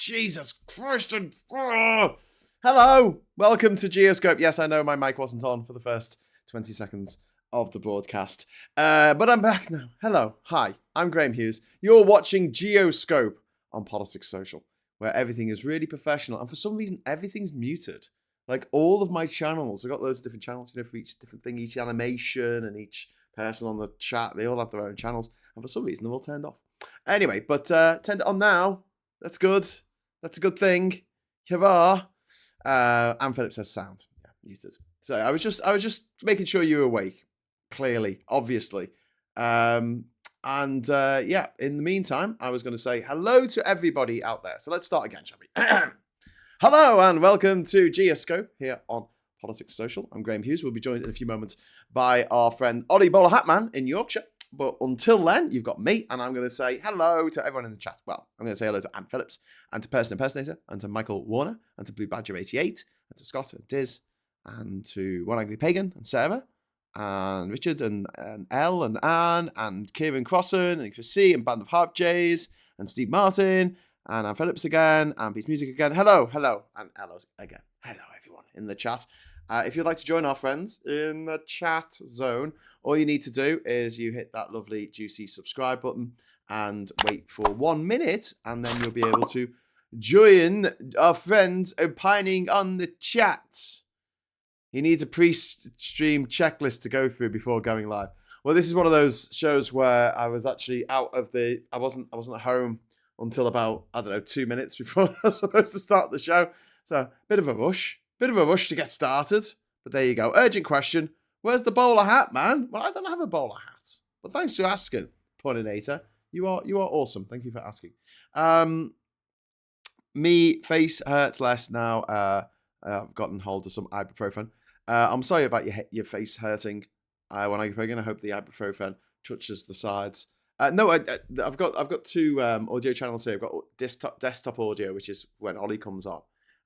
Jesus Christ. Hello. Welcome to Geoscope. Yes, I know my mic wasn't on for the first 20 seconds of the broadcast. But I'm back now. Hello. Hi. I'm Graham Hughes. You're watching Geoscope on Politics Social, where everything is really professional. And for some reason, everything's muted. Like all of my channels, I've got loads of different channels, for each different thing, each animation and each person on the chat, they all have their own channels. And for some reason, they're all turned off. Anyway, but turned it on now. That's good. That's a good thing. Hurrah. And Philip says sound. Yeah, muted. So I was just making sure you were awake. Clearly, obviously. Yeah, in the meantime, I was going to say hello to everybody out there. So let's start again, shall we? Hello and welcome to Geoscope here on Politics Social. I'm Graham Hughes. We'll be joined in a few moments by our friend Ollie Bowlerhatman in Yorkshire. But until then, you've got me, and I'm going to say hello to everyone in the chat. Well, I'm going to say hello to Anne Phillips, and to Person Impersonator, and to Michael Warner, and to Blue Badger 88, and to Scott and Diz, and to One Angry Pagan, and Sarah, and Richard, and Elle, and Anne, and Kieran Crossan, and Chris C, and Band of Harp Jays, and Steve Martin, and Anne Phillips again, and Peace Music again. Hello, and hello again. Hello, everyone in the chat. If you'd like to join our friends in the chat zone, all you need to do is you hit that lovely, juicy subscribe button and wait for 1 minute, and then you'll be able to join our friends opining on the chat. He needs a pre-stream checklist to go through before going live. Well, this is one of those shows where I was actually I wasn't at home until about, 2 minutes before I was supposed to start the show. So, bit of a rush to get started. But there you go. Urgent question. Where's the bowler hat, man? Well, I don't have a bowler hat. But thanks for asking, Puninator. You are awesome. Thank you for asking. Me face hurts less now. I've gotten hold of some ibuprofen. I'm sorry about your face hurting. When I hope the ibuprofen touches the sides. No, I've got two audio channels here. I've got desktop audio, which is when Ollie comes on,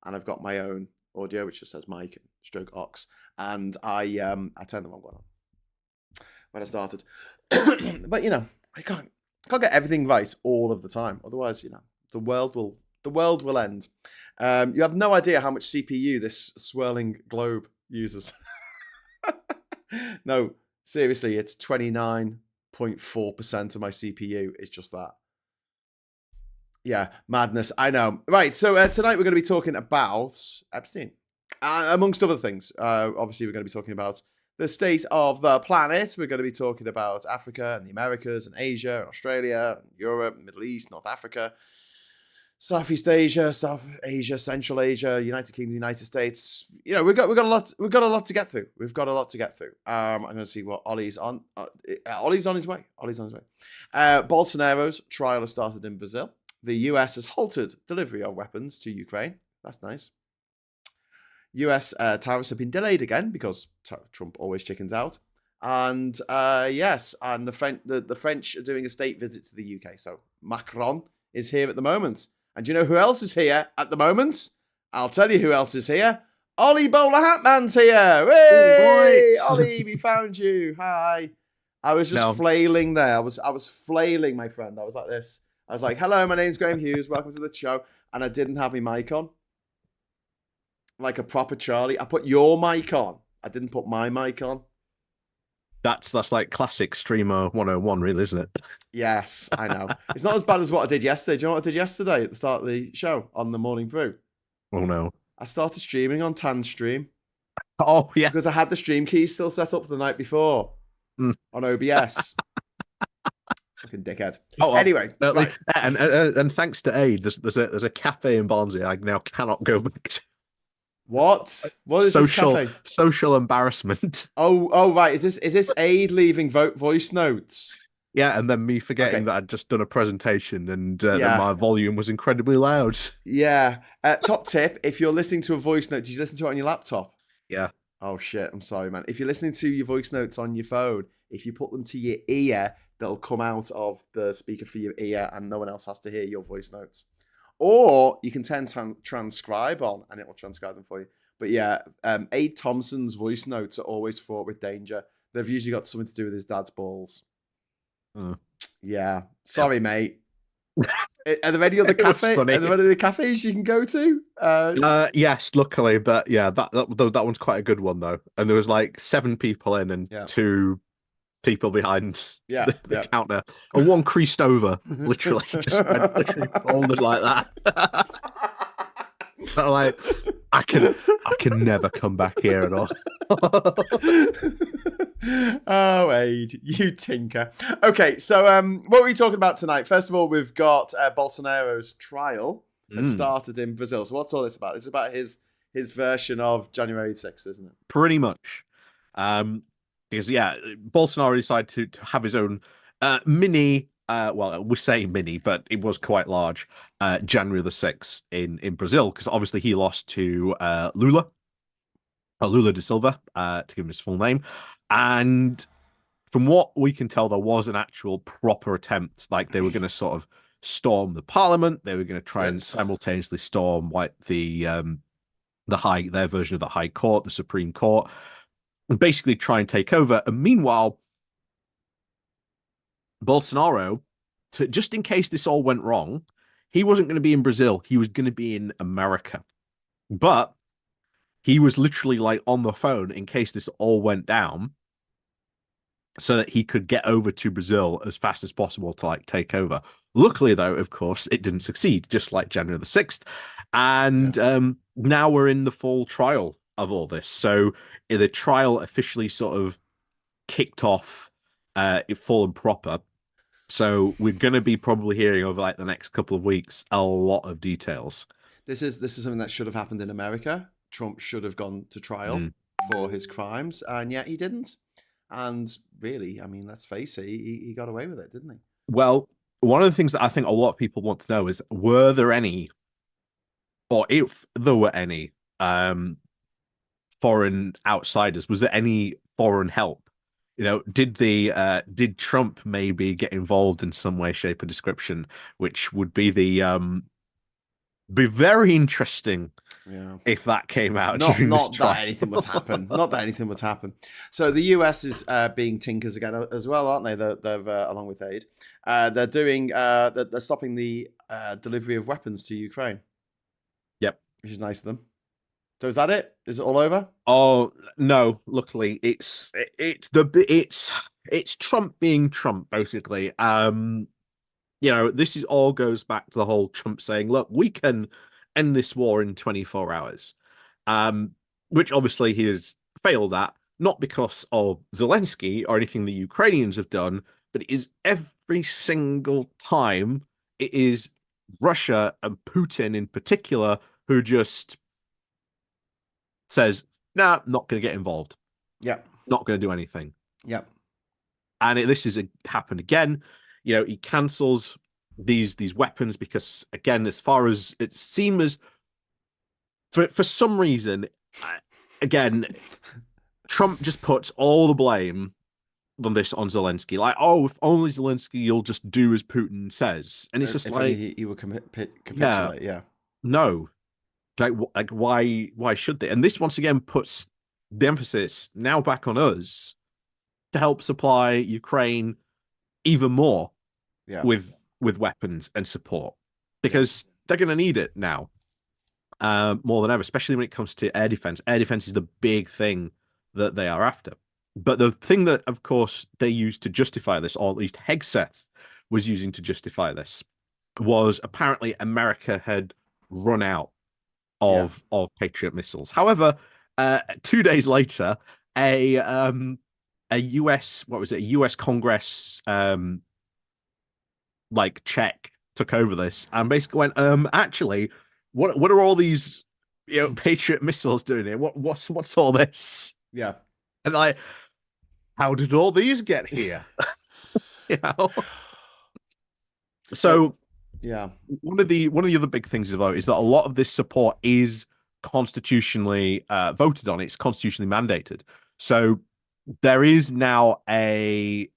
and I've got my own audio, which just says mic and stroke aux, and I turned the wrong one on when I started. But I can't get everything right all of the time. Otherwise, the world will end. You have no idea how much CPU this swirling globe uses. No, seriously, it's 29.4% of my CPU is just that. Yeah, madness. I know. Right, so tonight we're going to be talking about Epstein, amongst other things. Obviously, we're going to be talking about the state of the planet. We're going to be talking about Africa and the Americas and Asia and Australia, and Europe, Middle East, North Africa, Southeast Asia, South Asia, Central Asia, United Kingdom, United States. We've got a lot to get through. I'm going to see what Ollie's on. Ollie's on his way. Bolsonaro's trial has started in Brazil. The US has halted delivery of weapons to Ukraine. That's nice. US tariffs have been delayed again because Trump always chickens out. And yes, and the French are doing a state visit to the UK. So Macron is here at the moment. And do you know who else is here at the moment? I'll tell you who else is here. Ollie Bowlerhatman's here. Hey, Ollie, we found you. Hi. I was just flailing there. I was flailing, my friend. I was like this. I was like, hello, my name's Graham Hughes. Welcome to the show. And I didn't have my mic on. Like a proper Charlie. I put your mic on. I didn't put my mic on. That's like classic streamer 101, really, isn't it? Yes, I know. It's not as bad as what I did yesterday. Do you know what I did yesterday at the start of the show on the Morning Brew? Oh, no. I started streaming on Tanstream. Oh, yeah. Because I had the stream keys still set up for the night before on OBS. Fucking dickhead. Oh, well, anyway, right. and thanks to Aid, there's a cafe in Barnsley I now cannot go back to. What? What is this cafe? Social embarrassment. Oh, right. Is this Aid leaving voice notes? Yeah, and then me forgetting that I'd just done a presentation and that my volume was incredibly loud. Yeah. Top tip: if you're listening to a voice note, did you listen to it on your laptop? Yeah. Oh shit! I'm sorry, man. If you're listening to your voice notes on your phone, if you put them to your ear, they'll come out of the speaker for your ear, and no one else has to hear your voice notes. Or you can turn transcribe on, and it will transcribe them for you. But yeah, Aid Thompson's voice notes are always fraught with danger. They've usually got something to do with his dad's balls. Yeah. Sorry, mate. Are there any other cafes? Are there any other cafes you can go to? Yes, luckily, but yeah, that one's quite a good one though. And there was like 7 people in and 2 people behind the counter, and one creased over, literally, just literally folded like that. So like, I can never come back here at all. Oh, Aid, you tinker. Okay, so what are we talking about tonight? First of all, we've got Bolsonaro's trial has started in Brazil. So what's all this about? It's about his version of January 6th, isn't it? Pretty much. Because Bolsonaro decided to have his own mini, well, we say mini, but it was quite large, January the 6th in Brazil, because obviously he lost to Lula da Silva, to give him his full name. And from what we can tell, there was an actual proper attempt, like they were going to sort of storm the parliament. They were going to try and simultaneously storm their version of the High Court, the Supreme Court, and basically try and take over. And meanwhile, Bolsonaro, just in case this all went wrong, he wasn't going to be in Brazil. He was going to be in America. But he was literally like on the phone in case this all went down, so that he could get over to Brazil as fast as possible to like take over. Luckily, though, of course, it didn't succeed, just like January the 6th. And now we're in the full trial of all this. So the trial officially sort of kicked off full and proper. So we're going to be probably hearing over like the next couple of weeks a lot of details. This is something that should have happened in America. Trump should have gone to trial for his crimes, and yet he didn't. And really, I mean, let's face it, he got away with it, didn't he? Well, one of the things that I think a lot of people want to know is, were there any, or if there were any, foreign outsiders? Was there any foreign help? You know, did Trump maybe get involved in some way, shape, or description, which would be be very interesting. Yeah. If that came out not that anything would happen. Not that anything would happen. So the US is being tinkers again as well, aren't they? They've along with aid, they're doing they're stopping the delivery of weapons to Ukraine. Yep, which is nice of them. So is that it? Is it all over? Oh no! Luckily, it's Trump being Trump, basically. You know, all goes back to the whole Trump saying, "Look, we can end this war in 24 hours," which obviously he has failed at, not because of Zelensky or anything the Ukrainians have done, but it is every single time it is Russia and Putin in particular who just says, "Nah, not going to get involved. Yeah, not going to do anything." Yeah, and this has happened again. You know, he cancels these weapons because, again, as far as it seems, for some reason, again, Trump just puts all the blame on Zelensky. Like, oh, if only Zelensky will just do as Putin says, and it's just like he will capitulate. Yeah, no, like why should they? And this once again puts the emphasis now back on us to help supply Ukraine even more with weapons and support, because they're going to need it now more than ever, especially when it comes to air defense. Air defense is the big thing that they are after. But the thing that, of course, they used to justify this, or at least Hegseth was using to justify this, was apparently America had run out of Patriot missiles. However, 2 days later, a US, what was it, a US Congress like check took over this and basically went, actually, what are all these Patriot missiles doing here? What's all this? Yeah. And like, how did all these get here? So yeah, one of the other big things though is that a lot of this support is constitutionally voted on. It's constitutionally mandated. So there is now a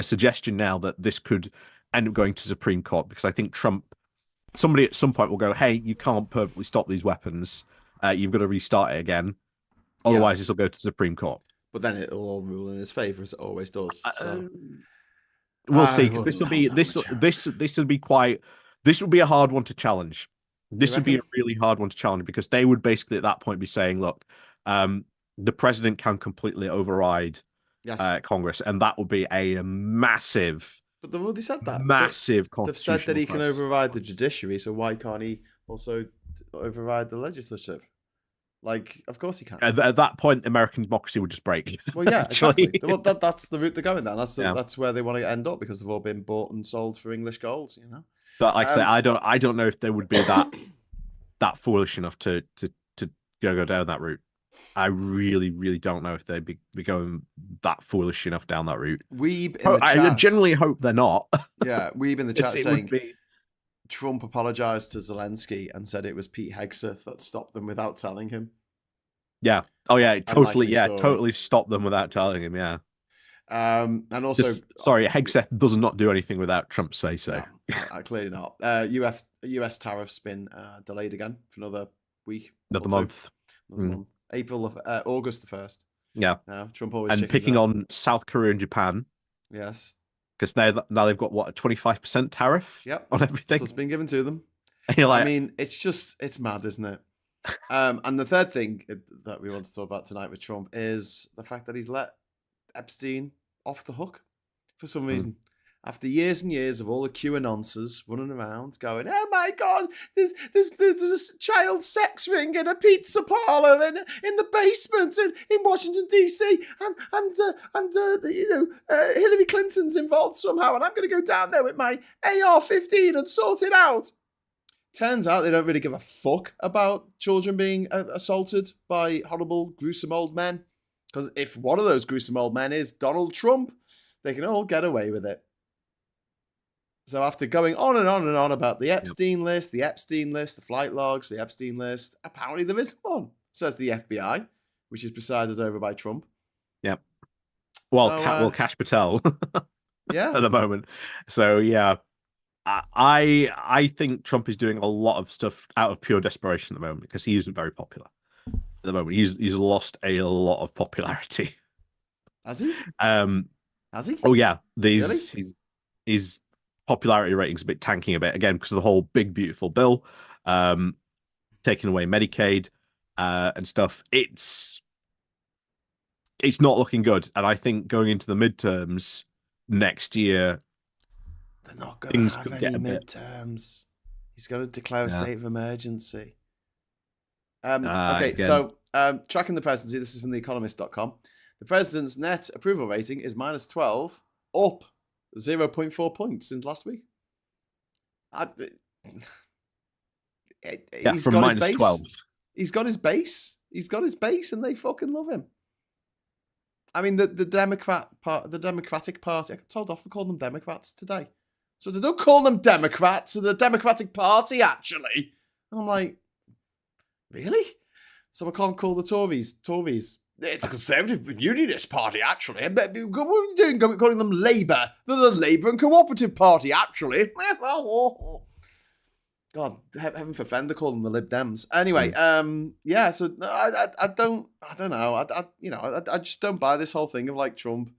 suggestion now that this could end up going to Supreme Court, because I think somebody at some point will go, hey, you can't perfectly stop these weapons. You've got to restart it again. Otherwise, this will go to Supreme Court. But then it'll all rule in his favor, as it always does. So. we'll I see, because wouldn't hold that much hope. this would be a hard one to challenge. This would be a reckon? really hard one to challenge, because they would basically at that point be saying, look, the president can completely override Yes. Congress, and that would be a massive, But they've already said that. massive They've said that constitutional he can crisis. override the judiciary, so why can't he also override the legislative? Like, of course he can. At that point, American democracy would just break. Well, yeah, actually. exactly. Well, that's the route they're going down. Yeah. That's where they want to end up, because they've all been bought and sold for English gold, you know. But like I say, I don't know if they would be that foolish enough to go down that route. I really, really don't know if they'd be going that foolish enough down that route. Weeb in the chat. I genuinely hope they're not. Yeah, Weeb in the chat It saying would be... Trump apologized to Zelensky and said it was Pete Hegseth that stopped them without telling him. Yeah. Oh yeah. Totally. Yeah. story. Totally stopped them without telling him. Yeah. And also, sorry, Hegseth does not do anything without Trump say so. No, clearly not. US tariffs been delayed again for another week, another month. August the 1st. Yeah. Now Trump always picking on South Korea and Japan. Yes. Because now they've got what, a 25% tariff. Yep. On everything. So it's been given to them. And you're like, I mean, it's mad, isn't it? And the third thing that we want to talk about tonight with Trump is the fact that he's let Epstein off the hook for some reason. After years and years of all the QAnonsers running around going, oh my God, there's a child sex ring in a pizza parlor in the basement in Washington DC, and Hillary Clinton's involved somehow, and I'm going to go down there with my AR-15 and sort it out. Turns out they don't really give a fuck about children being assaulted by horrible, gruesome old men. Because if one of those gruesome old men is Donald Trump, they can all get away with it. So after going on and on and on about the Epstein list, the flight logs, the Epstein list, apparently there isn't one, says the FBI, which is presided over by Trump. Yep. Well, Kash Patel. Yeah. At the moment. So yeah, I think Trump is doing a lot of stuff out of pure desperation at the moment, because he isn't very popular at the moment. He's lost a lot of popularity. Has he? Has he? Oh yeah, Really? his popularity ratings a bit tanking a bit again because of the whole big beautiful bill, taking away Medicaid and stuff. It's not looking good, and I think going into the midterms next year, they're not going to have any midterms. He's going to declare a state of emergency. Okay, so tracking the presidency. This is from theeconomist.com. The president's net approval rating is -12, up 0.4 points since last week. From -12. He's got his base. He's got his base, and they fucking love him. I mean, the Democratic Party. I got told off for calling them Democrats today. So they don't call them Democrats, so the Democratic Party, actually. And I'm like, really? So I can't call the Tories. It's a conservative unionist party, actually. What are you doing calling them Labour? They're the Labour and Cooperative Party, actually. God, heaven forfend, they call them the Lib Dems. Anyway, yeah, so I don't know. I just don't buy this whole thing of like Trump,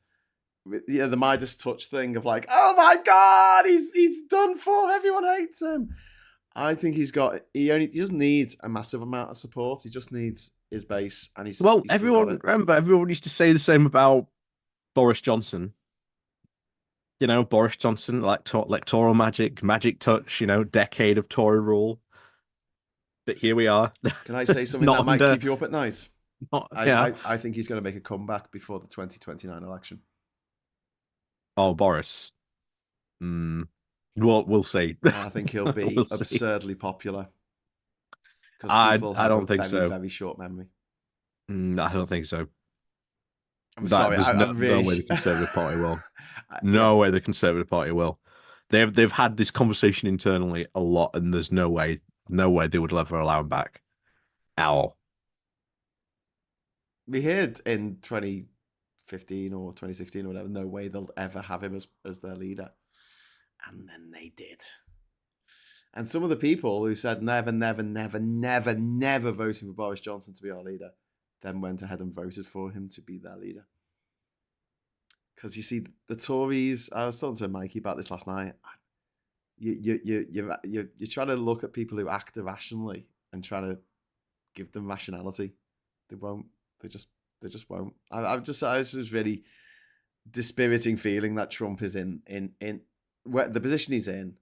the Midas touch thing of like, oh my God, he's done for, everyone hates him. I think he doesn't need a massive amount of support. He just needs his base, and everyone used to say the same about Boris Johnson. You know, Boris Johnson, electoral magic touch, decade of Tory rule. But here we are. Can I say something that might keep you up at night? I think he's going to make a comeback before the 2029 election. Oh, Boris. We'll see. I think he'll be absurdly popular. I don't think so. Very short memory. I don't think so. I'm sorry. No way the Conservative Party will. No way the Conservative Party will. They've had this conversation internally a lot, and there's no way they would ever allow him back. Ow. We heard in 2015 or 2016 or whatever, no way they'll ever have him as their leader. And then they did. And some of the people who said never voting for Boris Johnson to be our leader, then went ahead and voted for him to be their leader. because you see the Tories. I was talking to Mikey about this last night. You're trying to look at people who act irrationally and try to give them rationality. They won't. They just won't. It's just really dispiriting feeling that Trump is in where the position he's in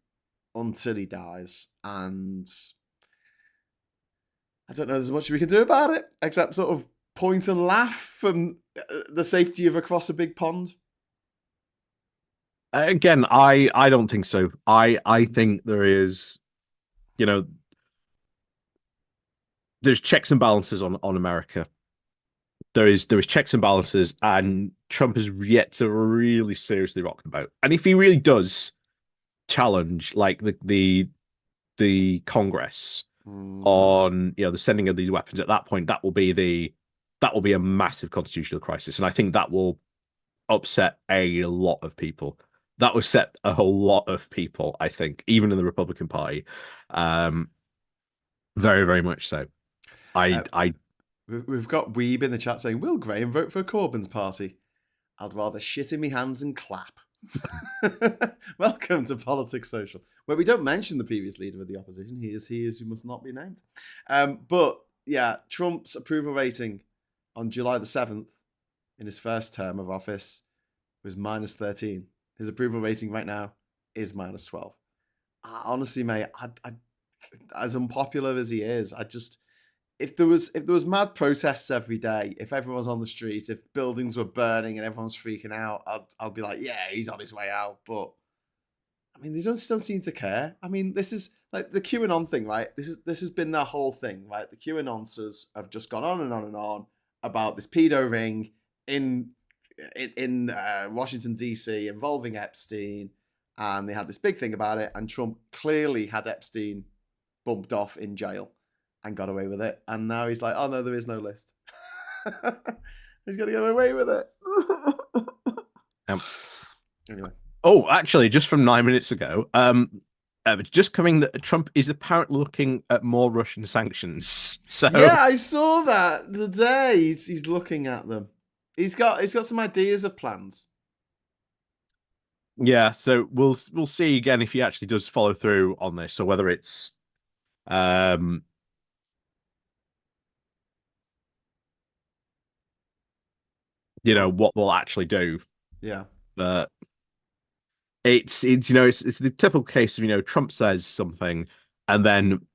until he dies, and I don't know there's much we can do about it except sort of point and laugh from the safety of across a big pond. Again, I don't think so. I think there is, there's checks and balances on America. There is checks and balances, and Trump has yet to really seriously rock the boat. And if he really does challenge like the Congress on the sending of these weapons, at that point that will be a massive constitutional crisis, and I think that will upset a lot of people. That will set a whole lot of people, I think, even in the Republican Party, very, very much so. We've got Weeb in the chat saying, "Will Graham vote for Corbyn's party? I'd rather shit in my hands and clap." Welcome to Politics Social, where we don't mention the previous leader of the opposition. He is who must not be named. But yeah, Trump's approval rating on July the 7th in his first term of office was -13. His approval rating right now is -12. Honestly, mate, I, as unpopular as he is, if there was mad protests every day, if everyone was on the streets, if buildings were burning and everyone's freaking out, I'd be like, yeah, he's on his way out. But I mean, they don't seem to care. I mean, this is like the QAnon thing, right? This has been their whole thing, right? The QAnonsers have just gone on and on and on about this pedo ring in Washington DC involving Epstein, and they had this big thing about it. And Trump clearly had Epstein bumped off in jail and got away with it, and now he's like, oh no, there is no list. He's gonna get away with it. Anyway. Oh, actually, just from 9 minutes ago, just coming that Trump is apparently looking at more Russian sanctions. So yeah, I saw that today. He's looking at them. He's got some ideas of plans. Yeah, so we'll see again if he actually does follow through on this, or whether it's what they'll actually do. Yeah. But it's the typical case of Trump says something and then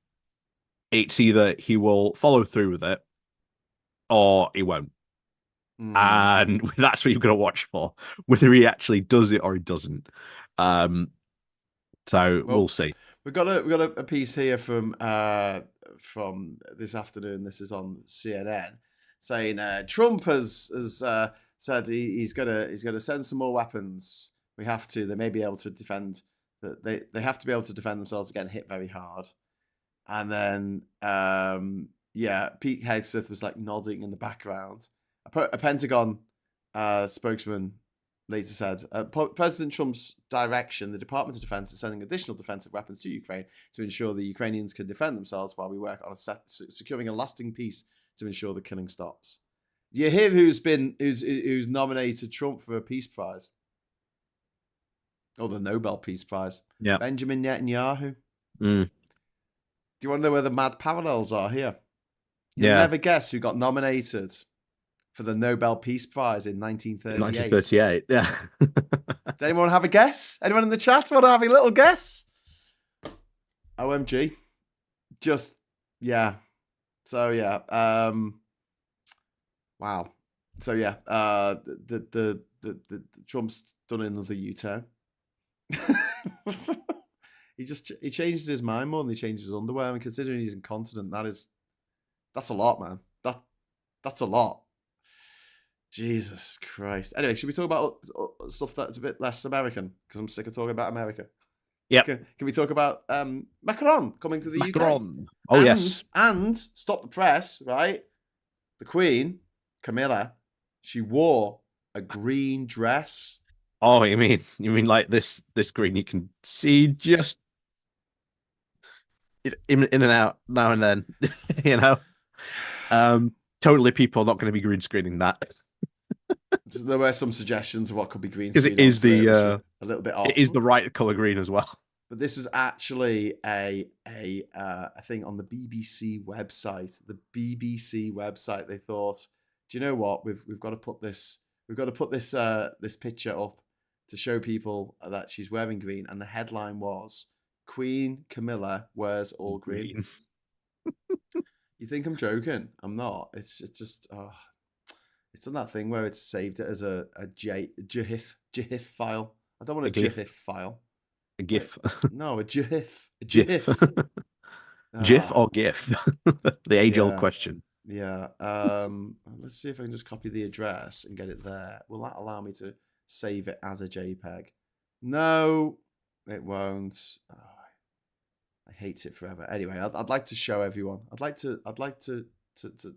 it's either he will follow through with it or he won't. And that's what you're going to watch for, whether he actually does it or he doesn't. So we'll see. We've got a piece here from this afternoon. This is on CNN, saying Trump has said he's gonna send some more weapons. We have to. They may be able to defend. They have to be able to defend themselves against hit very hard. And then Pete Hegseth was like nodding in the background. A Pentagon spokesman later said, President Trump's direction, the Department of Defense is sending additional defensive weapons to Ukraine to ensure the Ukrainians can defend themselves while we work on securing a lasting peace to ensure the killing stops. Do you hear who's nominated Trump for a peace prize? Or the Nobel Peace Prize? Yeah. Benjamin Netanyahu. Do you want to know where the mad parallels are here? You'll never guess who got nominated for the Nobel Peace Prize in 1938. 1938, yeah. Does anyone have a guess? Anyone in the chat want to have a little guess? OMG. Just, yeah. So, yeah. Wow. So, yeah. The Trump's done another U-turn. He changes his mind more than he changes his underwear. I mean, considering he's incontinent, that's a lot, man. That's a lot. Jesus Christ. Anyway, should we talk about stuff that's a bit less American? Because I'm sick of talking about America. Yeah. Can we talk about Macron coming to the UK? Oh, yes. And stop the press, right? The Queen, Camilla, she wore a green dress. Oh, you mean like this green you can see just in and out now and then, Totally people are not going to be green screening that. There were some suggestions of what could be green Because screen on Twitter, which are a little bit it off. is the right color green as well. But this was actually a thing on the BBC website. The BBC website. They thought, do you know what? We've got to put this. We've got to put this picture up to show people that she's wearing green. And the headline was Queen Camilla wears all green. You think I'm joking? I'm not. It's just it's on that thing where it's saved it as a GIF file. I don't want a GIF file. A GIF. No, a GIF. A GIF. GIF or GIF? The age-old question. Yeah. Let's see if I can just copy the address and get it there. Will that allow me to save it as a JPEG? No, it won't. Oh, I hate it forever. Anyway, I'd like to show everyone. I'd like to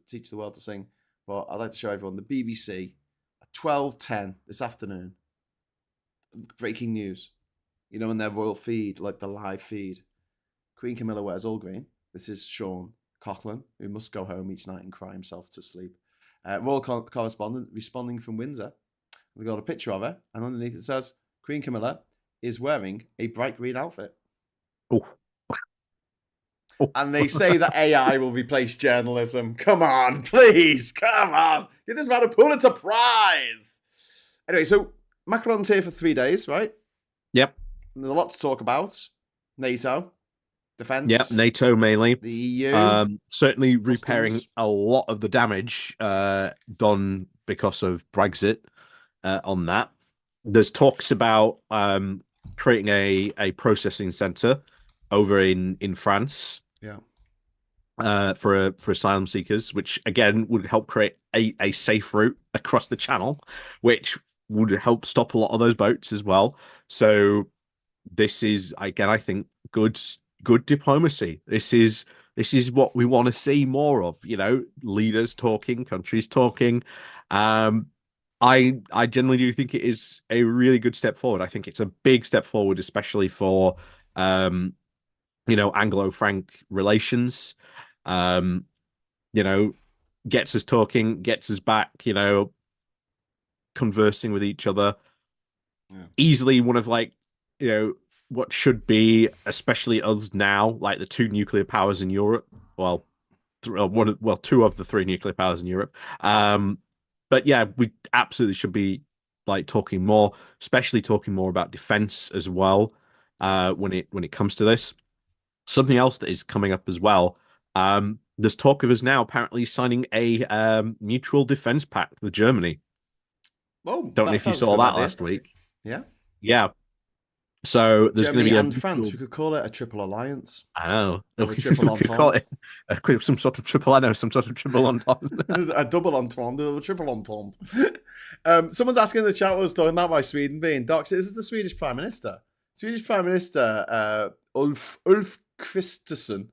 teach the world to sing, but I'd like to show everyone the BBC at 12:10 this afternoon. Breaking news. You know, in their royal feed, like the live feed. Queen Camilla wears all green. This is Sean Coughlin, who must go home each night and cry himself to sleep. Royal correspondent responding from Windsor. We got a picture of her, and underneath it says, Queen Camilla is wearing a bright green outfit. Oh. And they say that AI will replace journalism. Come on, please. Come on. Give this man a Pulitzer Prize. Anyway, so Macron's here for 3 days, right? Yep. And there's a lot to talk about. NATO, defense. Yep, NATO mainly. The EU. Certainly repairing a lot of the damage done because of Brexit on that. There's talks about creating a processing center over in France. Yeah. For asylum seekers, which again would help create a safe route across the channel, which would help stop a lot of those boats as well. So this is, again, I think good diplomacy. This is what we want to see more of, you know, leaders talking, countries talking. I generally do think it is a really good step forward. I think it's a big step forward, especially for you know, Anglo-Franc relations. You know, gets us talking, gets us back, you know, conversing with each other. Yeah. Easily one of, like, you know, what should be, especially us now, like the two nuclear powers in Europe. Well, two of the three nuclear powers in Europe. But yeah, we absolutely should be like talking more, especially talking more about defense as well. When it comes to this, something else that is coming up as well. There's talk of us now apparently signing a mutual defense pact with Germany. Oh, don't know if you saw that last week. Yeah. Yeah. So there's going to be and France. We could call it a triple alliance. I know. Or a triple entente. Call it some sort of triple. I know, some sort of triple entente. A double entente, a triple entente. Someone's asking in the chat what I was talking about Sweden being Doxxed. This is the Swedish Prime Minister. Swedish Prime Minister Ulf Kristersson.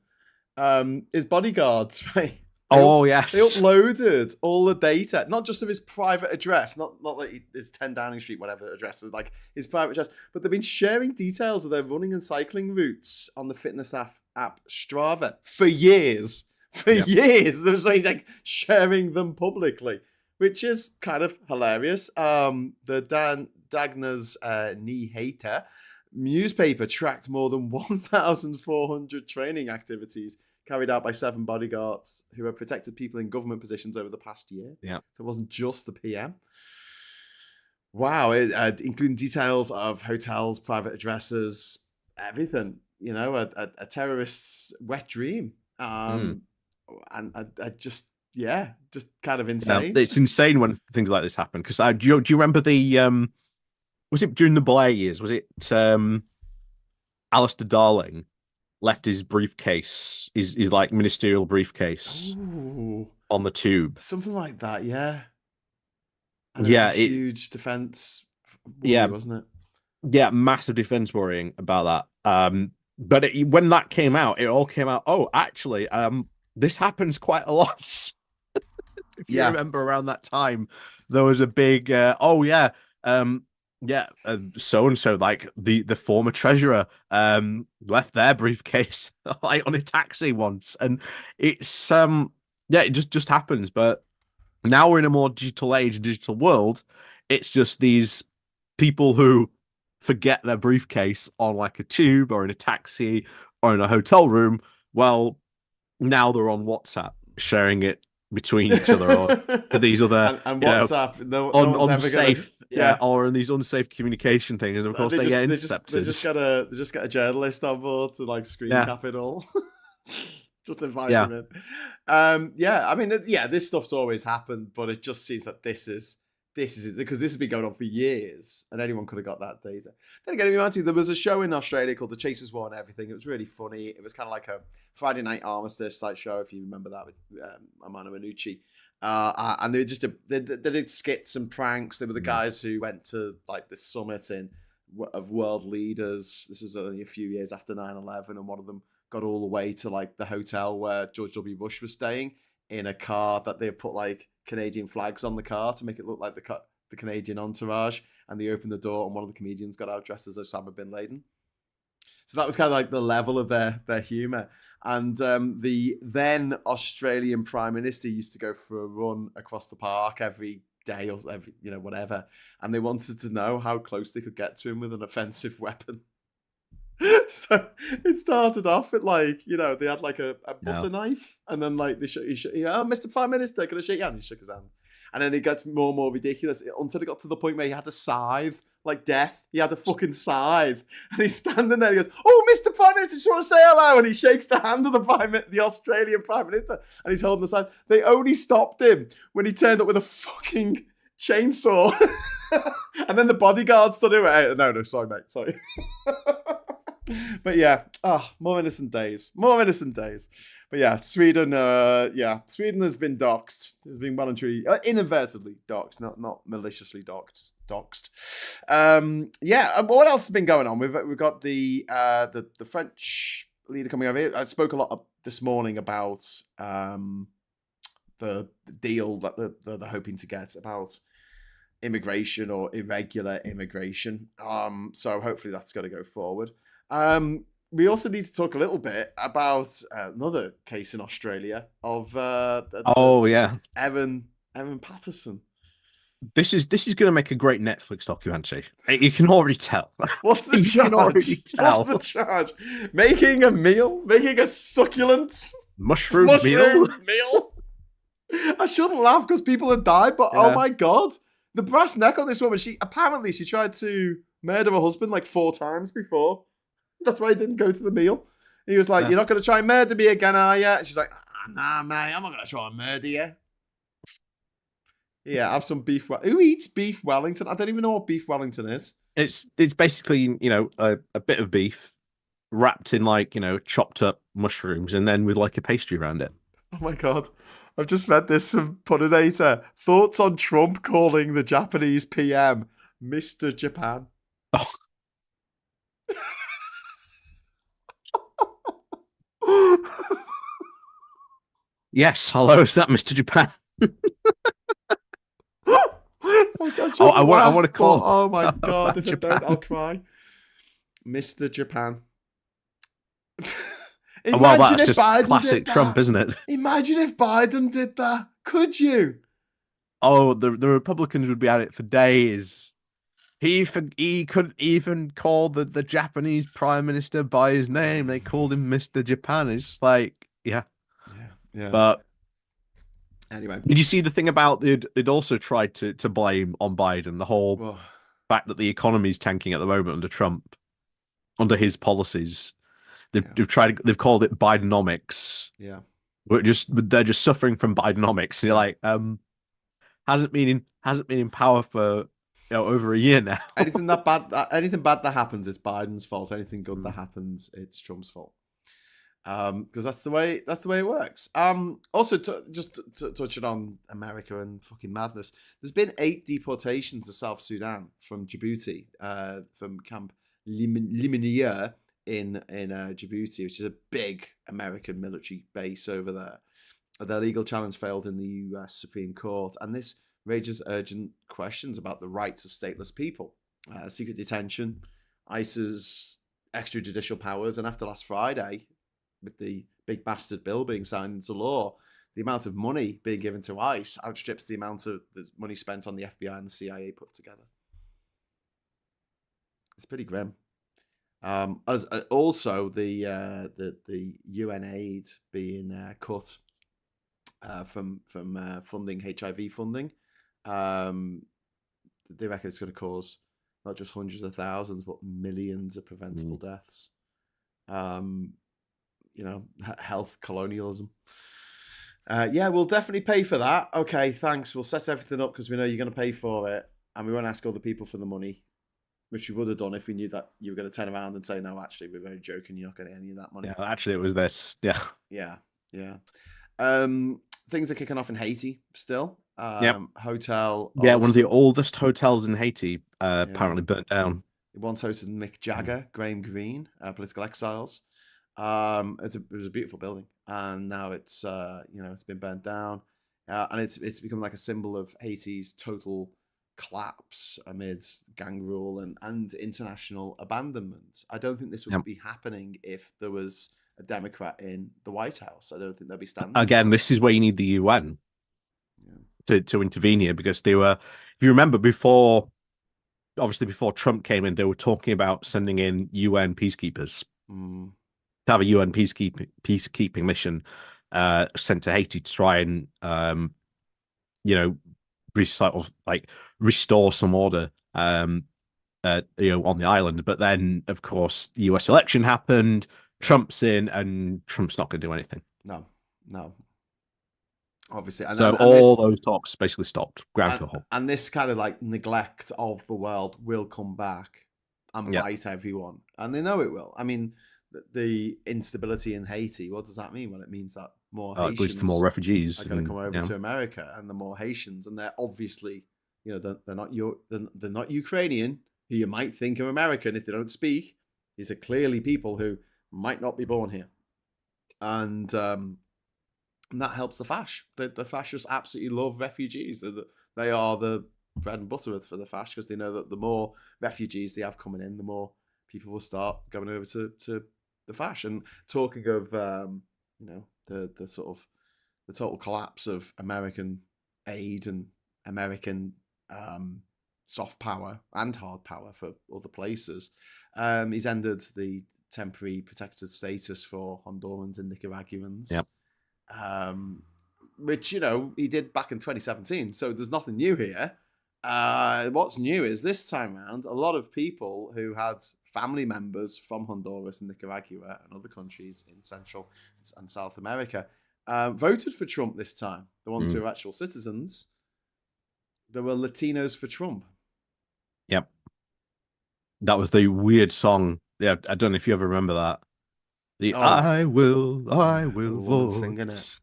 His bodyguards, right? Yes. They uploaded all the data, not just of his private address, not like his 10 Downing Street, whatever address was, like his private address, but they've been sharing details of their running and cycling routes on the fitness app Strava for years. Years. They're like sharing them publicly, which is kind of hilarious. The Dagner's Nyheter newspaper tracked more than 1,400 training activities carried out by 7 bodyguards who have protected people in government positions over the past year. Yeah. So it wasn't just the PM. Wow. Including details of hotels, private addresses, everything. You know, a terrorist's wet dream. And I just kind of insane. Yeah, it's insane when things like this happen. Because do you remember the... was it during the Blair years? Was it Alistair Darling left his briefcase, his like ministerial briefcase on the tube? Something like that, yeah. And huge defense worry, wasn't it? Yeah, massive defense worrying about that. But when that came out, it all came out, oh, actually, this happens quite a lot. If you remember around that time, there was a big, so-and-so, like the former treasurer left their briefcase like on a taxi once, and it's it just happens. But Now we're in a more digital age, digital world. It's just these people who forget their briefcase on like a tube or in a taxi or in a hotel room. Well, now they're on WhatsApp sharing it between each other or to these other, and WhatsApp, no one's ever gonna, unsafe, or in these unsafe communication things, and of course they get intercepted. They just get a journalist on board to like screen cap it all. Just invite him in. I mean, this stuff's always happened, but it just seems that this is it, because this has been going on for years, and anyone could have got that data. Then again, reminds me, there was a show in Australia called The Chasers War and Everything. It was really funny. It was kind of like a Friday night armistice type show, if you remember that, with Amanda Minucci. And they just they did skits and pranks. They were the guys who went to like this summit of world leaders. This was only a few years after 9/11, and one of them got all the way to like the hotel where George W. Bush was staying in a car that they put like Canadian flags on the car to make it look like the Canadian entourage. And they opened the door, and one of the comedians got out dressed as Osama bin Laden. So that was kind of like the level of their humor. And the then Australian Prime Minister used to go for a run across the park every day or every, whatever. And they wanted to know how close they could get to him with an offensive weapon. So it started off with like, they had like a butter knife, and then like he Mr. Prime Minister, can I shake your hand? He shook his hand. And then it gets more and more ridiculous until it got to the point where he had a scythe, like death. He had a fucking scythe. And he's standing there, he goes, "Oh, Mr. Prime Minister, just want to say hello." And he shakes the hand of the Australian Prime Minister, and he's holding the scythe. They only stopped him when he turned up with a fucking chainsaw. And then the bodyguard stood him. No, sorry, mate, sorry. But more innocent days. But yeah, Sweden has been doxxed. It's been well and truly, inadvertently doxxed, not maliciously doxxed. What else has been going on? We've got the French leader coming over here. I spoke a lot this morning about the deal that they're hoping to get about immigration or irregular immigration. So hopefully that's going to go forward. We also need to talk a little bit about another case in Australia of Evan Patterson. This is going to make a great Netflix documentary. You can already tell. What's the charge? What's the charge? Making a succulent mushroom meal. I shouldn't laugh because people have died, but oh my god, the brass neck on this woman. She tried to murder her husband like 4 times before. That's why he didn't go to the meal. He was like, "You're not going to try and murder me again, are you?" And she's like, "Nah, mate, I'm not going to try and murder you." Yeah, have some beef. Who eats beef Wellington? I don't even know what beef Wellington is. It's basically, a bit of beef wrapped in like, chopped up mushrooms and then with like a pastry around it. Oh my God. I've just read this from Puninator. Thoughts on Trump calling the Japanese PM Mr. Japan? Oh. Yes, hello, is that Mr. Japan? I want to call. Oh my God, if Japan. I don't, I'll cry. Mr. Japan. Well, that's just Biden classic Trump, isn't it? Imagine if Biden did that. Could you? Oh, the Republicans would be at it for days. He could even call the Japanese prime minister by his name. They called him Mr. Japan. It's just like, yeah. But anyway, did you see the thing about they'd also tried to blame on Biden the whole fact that the economy's tanking at the moment under Trump, under his policies? They've called it Bidenomics. Yeah, they're just suffering from Bidenomics, and you're like, hasn't been in power for over a year now. anything bad that happens, it's Biden's fault. Anything good that happens, it's Trump's fault. Because that's the way it works. Also, just touching on America and fucking madness, there's been 8 deportations to South Sudan from Djibouti, from Camp Limanier in Djibouti, which is a big American military base over there. Their legal challenge failed in the U.S. Supreme Court, and this raises urgent questions about the rights of stateless people, secret detention, ICE's extrajudicial powers, and after last Friday, with the big bastard bill being signed into law, the amount of money being given to ICE outstrips the amount of the money spent on the FBI and the CIA put together. It's pretty grim. As also the UNAids being cut from funding HIV funding. They reckon it's going to cause not just hundreds of thousands, but millions of preventable deaths. Health colonialism. Yeah, we'll definitely pay for that. Okay, thanks. We'll set everything up because we know you're going to pay for it, and we won't ask other people for the money, which we would have done if we knew that you were going to turn around and say, no, actually, we're very joking. You're not getting any of that money. Yeah, actually, it was this. Yeah. Yeah. Things are kicking off in Haiti still. Hotel Oloffson. Yeah, one of the oldest hotels in Haiti apparently burnt down. It once hosted Mick Jagger, Graham Greene, political exiles. It was a beautiful building, and now it's it's been burnt down, and it's become like a symbol of Haiti's total collapse amid gang rule and international abandonment. I don't think this would be happening if there was a Democrat in the White House. I don't think they'd be standing. Again, this is where you need the UN to intervene here, because they were, if you remember, before Trump came in, they were talking about sending in UN peacekeepers to have a UN peacekeeping mission sent to Haiti to try and restore some order on the island. But then, of course, the US election happened. Trump's in, and Trump's not going to do anything. No. Obviously. And all those talks basically stopped, ground to a halt. And this kind of like neglect of the world will come back and bite everyone. And they know it will. I mean, the instability in Haiti, what does that mean? Well, it means that more Haitians leads to more refugees are going to come over to America, and the more Haitians, and they're obviously, they're not Ukrainian, who you might think are American if they don't speak. These are clearly people who might not be born here. And that helps the fash. The fascists absolutely love refugees. They are the bread and butter for the fash, because they know that the more refugees they have coming in, the more people will start going over to the fash. And talking of the sort of the total collapse of American aid and American soft power and hard power for other places, he's ended the temporary protected status for Hondurans and Nicaraguans. Yep. Which he did back in 2017, so there's nothing new here. What's new is this time around, a lot of people who had family members from Honduras and Nicaragua and other countries in Central and South America voted for Trump this time. The ones who are actual citizens, there were Latinos for Trump. Yep. That was the weird song. Yeah, I don't know if you ever remember that. I will vote. Singing it.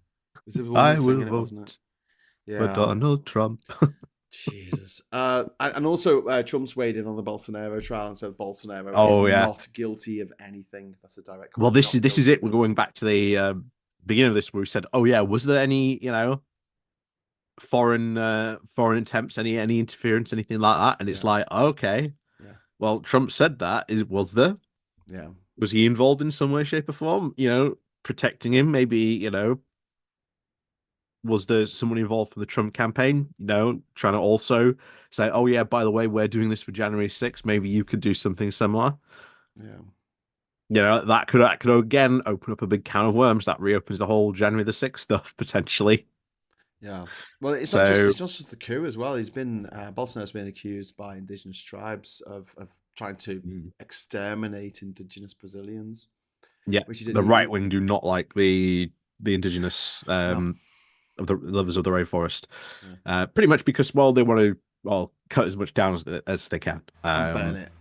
I will vote for Donald Trump. Jesus. And also, Trump's weighed in on the Bolsonaro trial and said Bolsonaro is not guilty of anything. That's a direct quote. Well, this is it. We're going back to the beginning of this, where we said, was there any, foreign attempts, any interference, anything like that? And it's like, okay. Yeah. Well, Trump said that. Was there? Yeah. Was he involved in some way, shape, or form? Protecting him? Maybe, was there someone involved for the Trump campaign? Trying to also say, oh yeah, by the way, we're doing this for January 6th. Maybe you could do something similar. Yeah. That could again open up a big can of worms that reopens the whole January the 6th stuff potentially. Yeah. Well, it's not just the coup as well. He's been Bolsonaro's been accused by indigenous tribes of trying to exterminate indigenous Brazilians. Yeah, the right wing do not like the indigenous of the lovers of the rainforest, pretty much because they want to cut as much down as they can and burn it.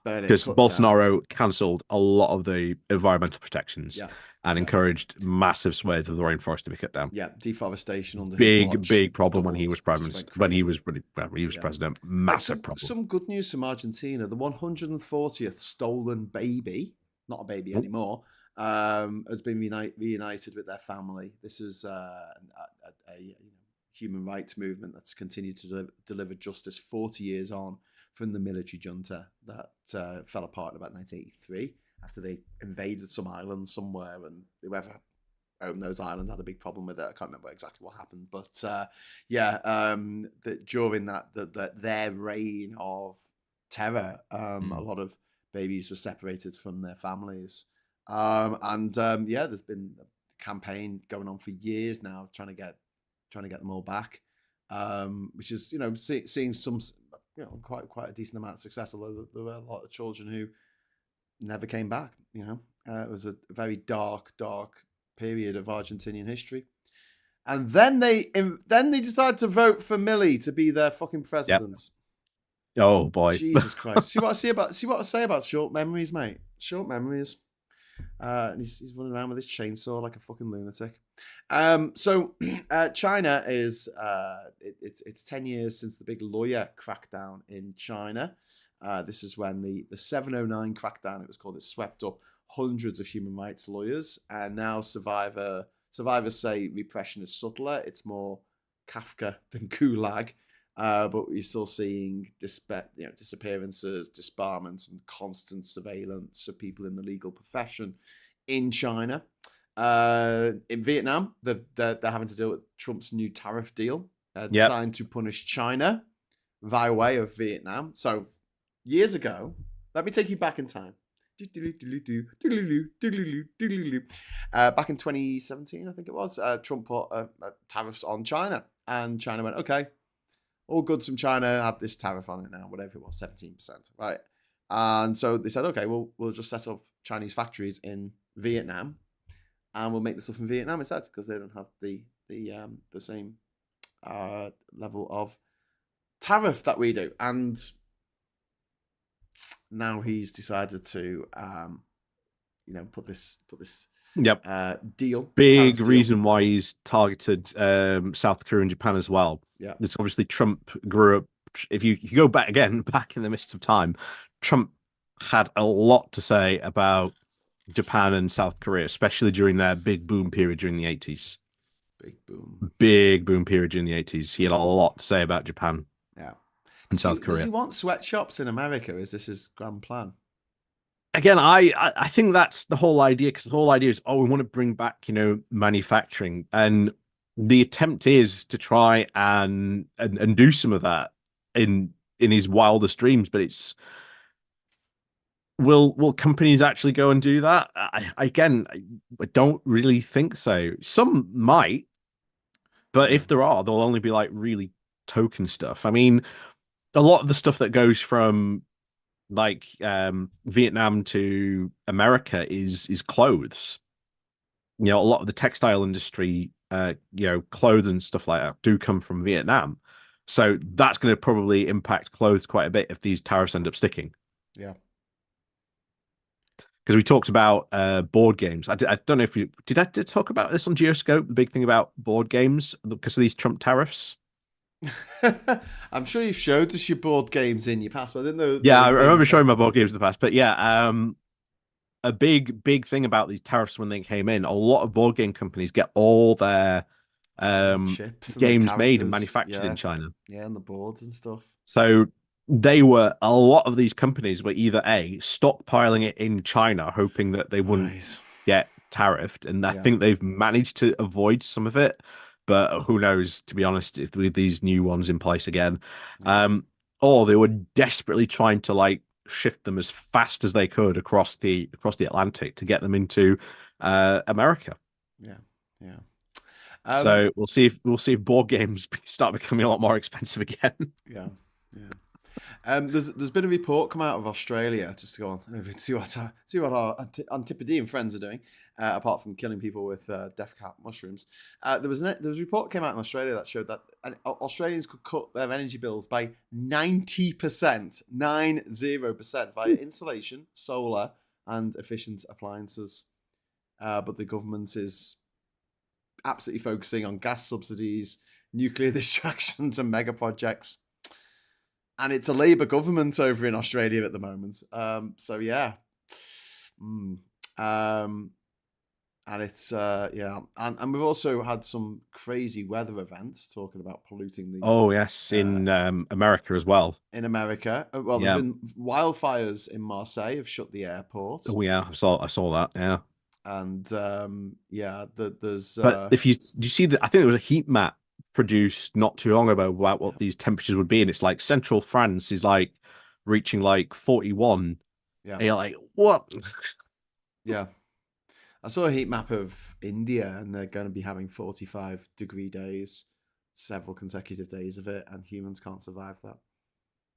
Burn it. Because Bolsonaro cancelled a lot of the environmental protections and encouraged massive swathes of the rainforest to be cut down. Yeah, deforestation under big problem when he was prime minister. When he was president, massive problem. Some good news from Argentina: the 140th stolen baby, not a baby anymore, has been reunited with their family. This is a human rights movement that's continued to deliver justice 40 years on from the military junta that fell apart in about 1983 after they invaded some island somewhere, and whoever owned those islands had a big problem with it. I can't remember exactly what happened, but that during their reign of terror, a lot of babies were separated from their families, there's been a campaign going on for years now trying to get them all back, which is seeing some quite a decent amount of success. Although there were a lot of children who never came back. It was a very dark period of Argentinian history. And then they decided to vote for Milei to be their fucking president. Yep. Oh boy, Jesus Christ! See what I say about short memories, mate. Short memories. And he's running around with his chainsaw like a fucking lunatic. So China is it's 10 years since the big lawyer crackdown in China. This is when the 709 crackdown, it was called, it swept up hundreds of human rights lawyers, and now survivors say repression is subtler. It's more Kafka than Gulag, but you're still seeing disappearances, disbarments, and constant surveillance of people in the legal profession in China. In Vietnam, they're having to deal with Trump's new tariff deal designed to punish China via way of Vietnam. So years ago, let me take you back in time. Back in 2017, I think it was, Trump put tariffs on China, and China went, okay, all goods from China have this tariff on it now, whatever it was, 17%, right? And so they said, okay, we'll just set up Chinese factories in Vietnam, and we'll make the stuff in Vietnam instead, because they don't have the same level of tariff that we do. And now he's decided to, put this deal. Big reason why he's targeted South Korea and Japan as well. Yeah, this obviously Trump grew up. If you go back in the midst of time, Trump had a lot to say about Japan and South Korea, especially during their big boom period during the 80s. Big boom period during the 80s. He had a lot to say about Japan. Yeah. And South Korea. Does he want sweatshops in America? Is this his grand plan? Again, I think that's the whole idea, because the whole idea is, we want to bring back, manufacturing, and the attempt is to try and do some of that in his wildest dreams. But it's, will companies actually go and do that? I don't really think so. Some might, but if there are, they'll only be like really token stuff. I mean, a lot of the stuff that goes from like Vietnam to America is clothes. A lot of the textile industry, clothes and stuff like that do come from Vietnam. So that's going to probably impact clothes quite a bit if these tariffs end up sticking. Yeah. Because we talked about board games. I don't know if you did. I talk about this on Geoscope. The big thing about board games because of these Trump tariffs. I'm sure you've showed us your board games in your past, but I didn't know. Yeah, I remember showing my board games in the past. But yeah, a big thing about these tariffs when they came in, a lot of board game companies get all their games made and manufactured in China. Yeah, and the boards and stuff. So a lot of these companies were either stockpiling it in China, hoping that they wouldn't get tariffed, and I think they've managed to avoid some of it. But who knows, to be honest, if with these new ones in place again. Or they were desperately trying to like shift them as fast as they could across the Atlantic to get them into America. Yeah. So we'll see if board games start becoming a lot more expensive again. Yeah. There's been a report come out of Australia, just to go on see what our Antipodean friends are doing, apart from killing people with death cap mushrooms. There was a report came out in Australia that showed that Australians could cut their energy bills by 90%, 90% via insulation, solar, and efficient appliances. But the government is absolutely focusing on gas subsidies, nuclear distractions, and mega projects. And it's a Labour government over in Australia at the moment. So yeah. And it's and we've also had some crazy weather events talking about polluting the in America as well. In America. Well, there's been wildfires in Marseille have shut the airport. Oh yeah, I saw that, yeah. And there's But if you see that, I think there was a heat map produced not too long ago about what these temperatures would be, and it's like central France is like reaching like 41. yeah, And you're like, what? yeah. I saw a heat map of India, and they're going to be having 45-degree days, several consecutive days of it, and humans can't survive that.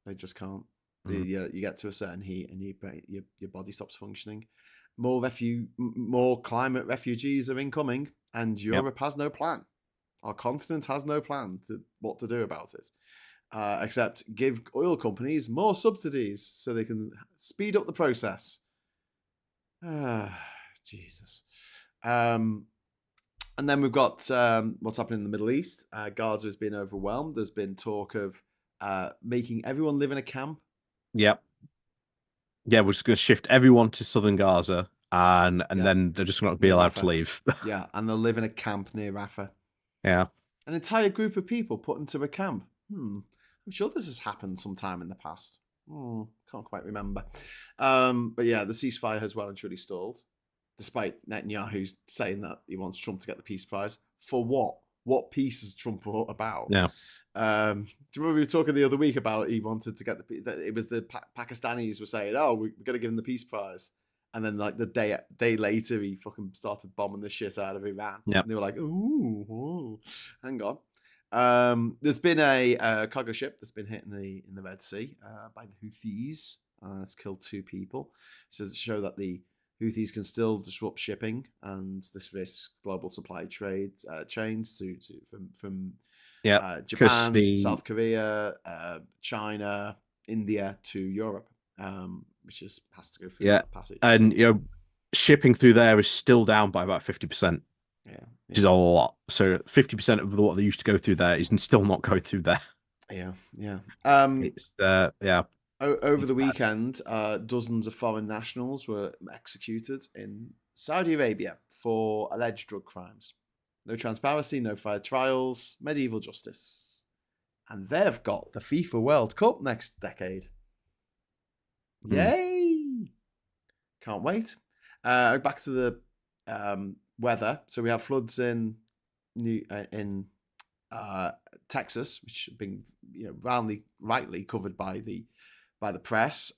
They just can't. You get to a certain heat, and your body stops functioning. More climate refugees are incoming, and Europe has no plan. Our continent has no plan to what to do about it, except give oil companies more subsidies so they can speed up the process. Jesus. And then we've got what's happening in the Middle East. Gaza has been overwhelmed. There's been talk of making everyone live in a camp. Yep. Yeah, we're just going to shift everyone to southern Gaza, and then they're just not going to be allowed to leave. Yeah, and they'll live in a camp near Rafah. Yeah. An entire group of people put into a camp. I'm sure this has happened sometime in the past. Can't quite remember. But yeah, the ceasefire has well and truly stalled, despite Netanyahu saying that he wants Trump to get the peace prize. For what? What peace is Trump about? Yeah. Do you remember we were talking the other week about he wanted to get it was the Pakistanis were saying, oh, we're going to give him the peace prize. And then like the day later, he fucking started bombing the shit out of Iran. Yep. And they were like, ooh, hang on. There's been a cargo ship that's been hit in the Red Sea by the Houthis. It's killed 2 people. So to show that the Houthis can still disrupt shipping, and this risks global supply trade chains from Japan, South Korea, China, India to Europe, which has to go through that passage. And shipping through there is still down by about 50%. Which is a lot. So 50% of what they used to go through there is still not going through there. Yeah. Over the weekend, dozens of foreign nationals were executed in Saudi Arabia for alleged drug crimes. No transparency, no fair trials, medieval justice. And they've got the FIFA World Cup next decade. Yay! Can't wait. Back to the weather. So we have floods in Texas, which have been rightly covered by the press,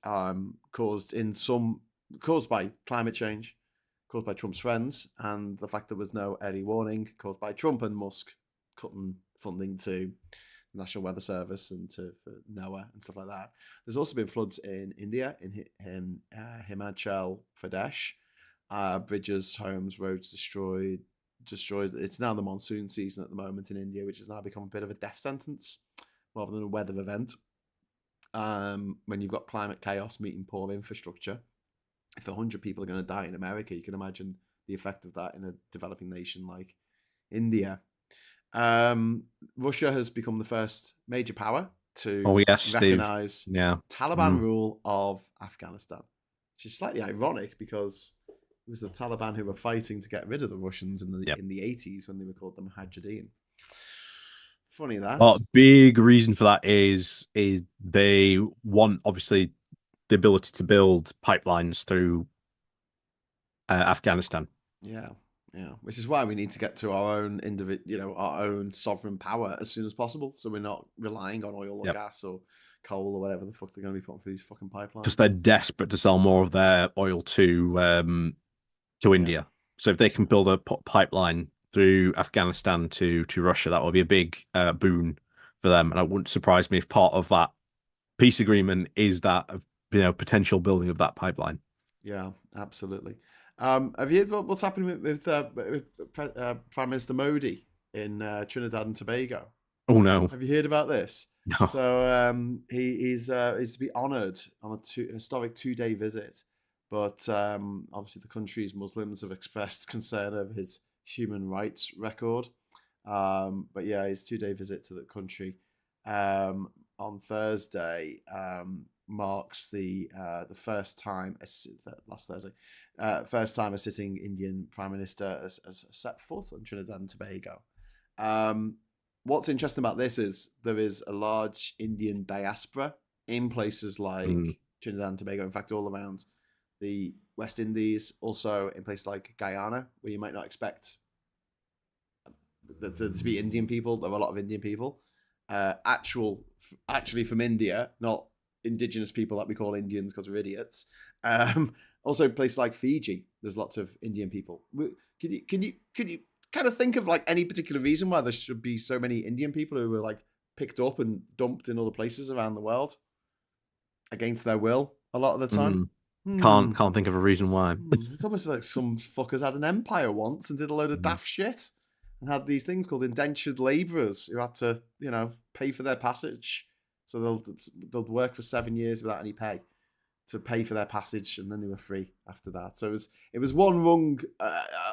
caused by climate change, caused by Trump's friends, and the fact there was no early warning, caused by Trump and Musk cutting funding to the National Weather Service and for NOAA and stuff like that. There's also been floods in India, in Himachal Pradesh. Bridges, homes, roads destroyed. It's now the monsoon season at the moment in India, which has now become a bit of a death sentence rather than a weather event. When you've got climate chaos meeting poor infrastructure, if 100 people are going to die in America, you can imagine the effect of that in a developing nation like India. Russia has become the first major power to recognize Taliban rule of Afghanistan, which is slightly ironic because it was the Taliban who were fighting to get rid of the Russians in the 80s when they were called the Mujahideen. Funny that. Well, big reason for that is they want obviously the ability to build pipelines through Afghanistan. Yeah, which is why we need to get to our own our own sovereign power as soon as possible, so we're not relying on oil or gas or coal or whatever the fuck they're going to be putting for these fucking pipelines. Because they're desperate to sell more of their oil to India. So if they can build a pipeline through Afghanistan to Russia, that will be a big boon for them. And it wouldn't surprise me if part of that peace agreement is that potential building of that pipeline. Yeah, absolutely. Have you heard what's happening with Prime Minister Modi in Trinidad and Tobago? Oh no! Have you heard about this? No. So he's to be honoured on a historic 2-day visit, but obviously the country's Muslims have expressed concern over his human rights record. But yeah, his 2-day visit to the country on Thursday marks the first time last Thursday, first time a sitting Indian Prime Minister has set foot on Trinidad and Tobago. What's interesting about this is there is a large Indian diaspora in places like Trinidad and Tobago. In fact, all around the West Indies, also in places like Guyana, where you might not expect to be Indian people. There are a lot of Indian people, actually from India, not indigenous people that we call Indians because we're idiots. Also, places like Fiji, there's lots of Indian people. Can you kind of think of like any particular reason why there should be so many Indian people who were like picked up and dumped in other places around the world against their will a lot of the time? Can't think of a reason why. It's almost like some fuckers had an empire once and did a load of daft shit and had these things called indentured labourers who had to, pay for their passage. So they'll work for 7 years without any pay to pay for their passage, and then they were free after that. So it was one rung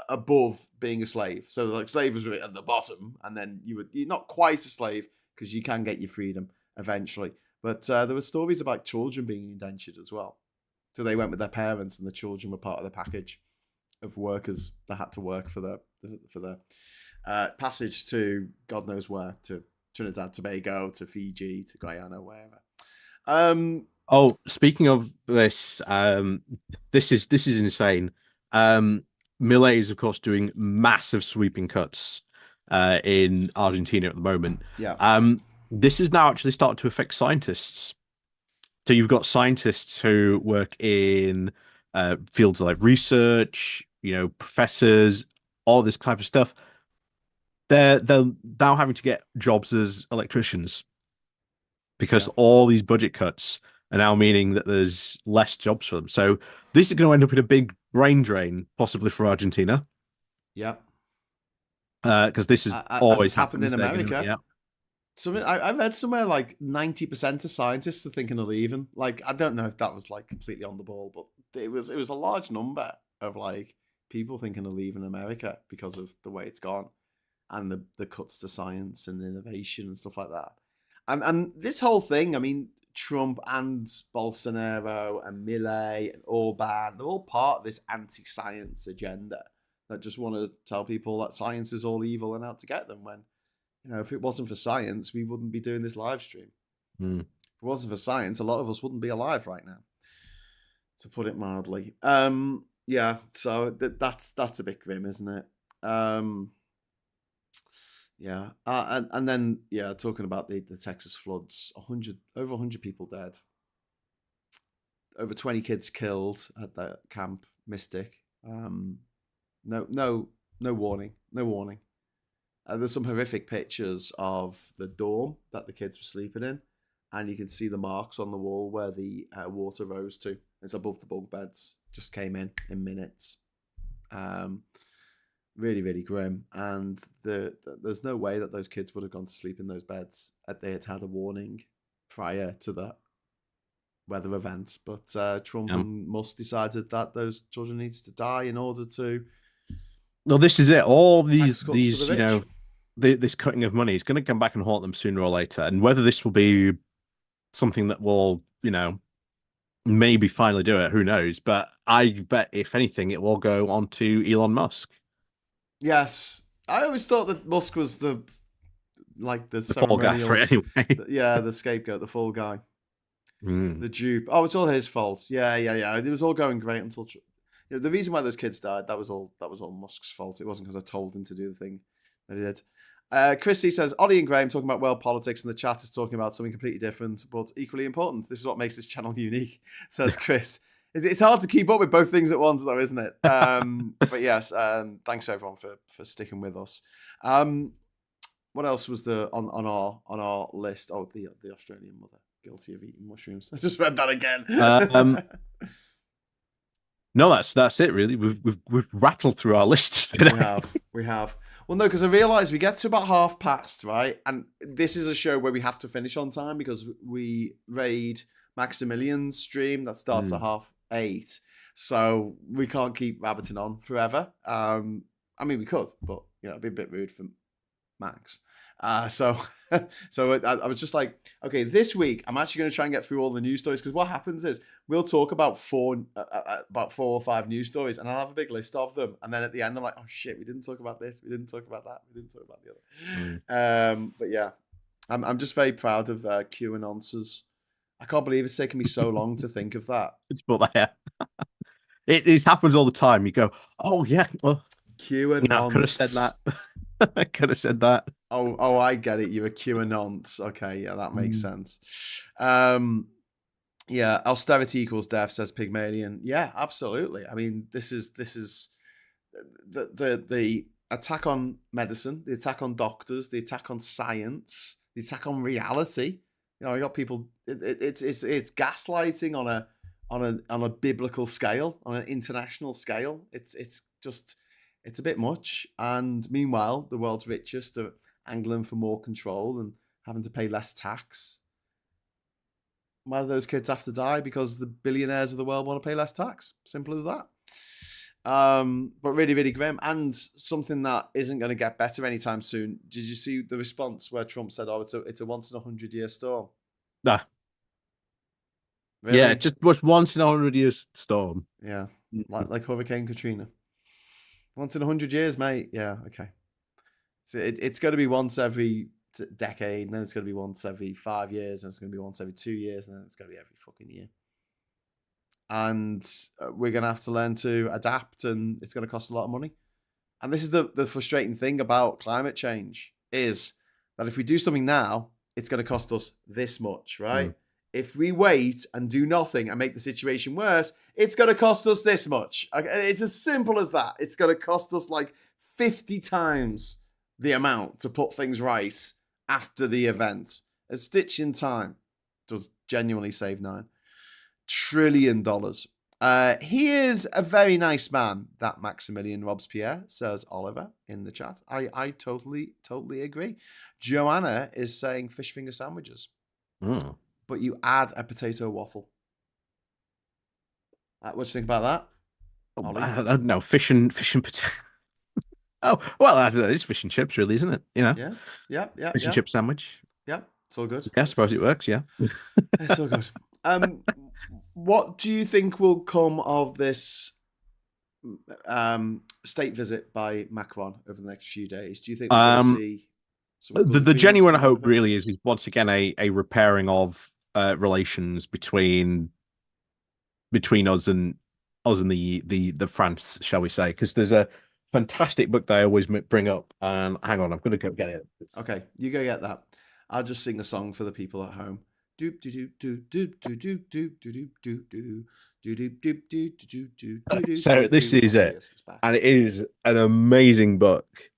above being a slave. So like slave was really at the bottom, and then you're not quite a slave because you can get your freedom eventually. But there were stories about children being indentured as well. So they went with their parents, and the children were part of the package of workers that had to work for the passage to God knows where, to Trinidad, Tobago, to Fiji, to Guyana, wherever. Oh, speaking of this, this is insane. Milei is, of course, doing massive sweeping cuts in Argentina at the moment. Yeah. This is now actually starting to affect scientists. So you've got scientists who work in fields like research, professors, all this type of stuff. They're now having to get jobs as electricians because all these budget cuts are now meaning that there's less jobs for them. So this is going to end up in a big brain drain, possibly for Argentina. Yeah. Because this has always happened in America. So I read somewhere like 90% of scientists are thinking of leaving. Like, I don't know if that was like completely on the ball, but it was a large number of like people thinking of leaving America because of the way it's gone and the cuts to science and innovation and stuff like that. And this whole thing, I mean, Trump and Bolsonaro and Milei and Orban, they're all part of this anti-science agenda that just want to tell people that science is all evil and out to get them when, if it wasn't for science, we wouldn't be doing this live stream. If it wasn't for science, a lot of us wouldn't be alive right now, to put it mildly. Yeah, so that's a bit grim, isn't it? Yeah, and then talking about the Texas floods, over 100 people dead, over 20 kids killed at that Camp Mystic. No warning. There's some horrific pictures of the dorm that the kids were sleeping in, and you can see the marks on the wall where the water rose to. It's above the bunk beds. Just came in minutes. Really, really grim. And there's no way that those kids would have gone to sleep in those beds if they had a warning prior to that weather event. But Trump and Musk decided that those children needed to die in order to. No, this is it. All these this cutting of money is going to come back and haunt them sooner or later. And whether this will be something that will, maybe finally do it, who knows? But I bet, if anything, it will go on to Elon Musk. Yes, I always thought that Musk was the fall guy for it anyway. The scapegoat, the fall guy, the dupe. Oh, it's all his fault. Yeah. It was all going great until the reason why those kids died. That was all Musk's fault. It wasn't because I told him to do the thing that he did. Christy says, Ollie and Graham talking about world politics, and the chat is talking about something completely different, but equally important. This is what makes this channel unique, says Chris. It's hard to keep up with both things at once, though, isn't it? But yes, thanks everyone for sticking with us. What else was on our list? Oh, the Australian mother guilty of eating mushrooms. I just read that again. No, that's it really. We've rattled through our list today. We have. Well, no, because I realised we get to about past, right? And this is a show where we have to finish on time because we raid Maximilian's stream that starts at 8:30. So we can't keep rabbiting on forever. I mean, we could, but it'd be a bit rude for Max. So I was just like, okay, this week I'm actually going to try and get through all the news stories, because what happens is we'll talk about four or five news stories, and I'll have a big list of them, and then at the end I'm like, oh shit, we didn't talk about this, we didn't talk about that, we didn't talk about the other. But yeah, I'm just very proud of Q and Answers. I can't believe it's taken me so long to think of that. But yeah. It happens all the time. You go, oh yeah, well, I could have said QAnons. that. I could have said that. Oh, I get it. You're a QAnons. Okay, yeah, that makes Mm. sense. Yeah, austerity equals death, says Pygmalion. Yeah, absolutely. I mean, this is the attack on medicine, the attack on doctors, the attack on science, the attack on reality. You know, I got people. It's gaslighting on a biblical scale, on an international scale. It's just it's a bit much. And meanwhile, the world's richest are angling for more control and having to pay less tax. Why do those kids have to die? Because the billionaires of the world want to pay less tax. Simple as that. But really, really grim, and something that isn't going to get better anytime soon. Did you see the response where Trump said, "Oh, it's a once in 100-year storm"? Nah. Really? Yeah, it just was once in a 100 year storm. Yeah, like Hurricane Katrina. Once in 100 years, mate. Yeah, okay. So it's going to be once every decade, and then it's going to be once every 5 years, and it's going to be once every 2 years, and then it's going to be every fucking year. And we're going to have to learn to adapt, and it's going to cost a lot of money. And this is the frustrating thing about climate change, is that if we do something now, it's going to cost us this much, right? If we wait and do nothing and make the situation worse, it's going to cost us this much. It's as simple as that. It's going to cost us like 50 times the amount to put things right after the event. A stitch in time does genuinely save $9 trillion. He is a very nice man, that Maximilian Robespierre, says Oliver in the chat. I totally agree. Joanna is saying fish finger sandwiches, but you add a potato waffle. What do you think about that, Ollie? I don't know. Fish and potato. Oh, well, it's fish and chips, really, isn't it? You know? Yeah. Fish and chip sandwich. Yeah, it's all good. Yeah, I suppose it works, yeah. It's all good. What do you think will come of this state visit by Macron over the next few days? Do you think we're going to see the genuine hope really is once again a repairing of relations between us and the France, shall we say? Because there's a fantastic book that I always bring up. And hang on, I'm going to go get it. Okay, you go get that. I'll just sing a song for the people at home. Doop doop doop doop doop doop doop doop doop doop doop doop doop. So this is it, and it is an amazing book.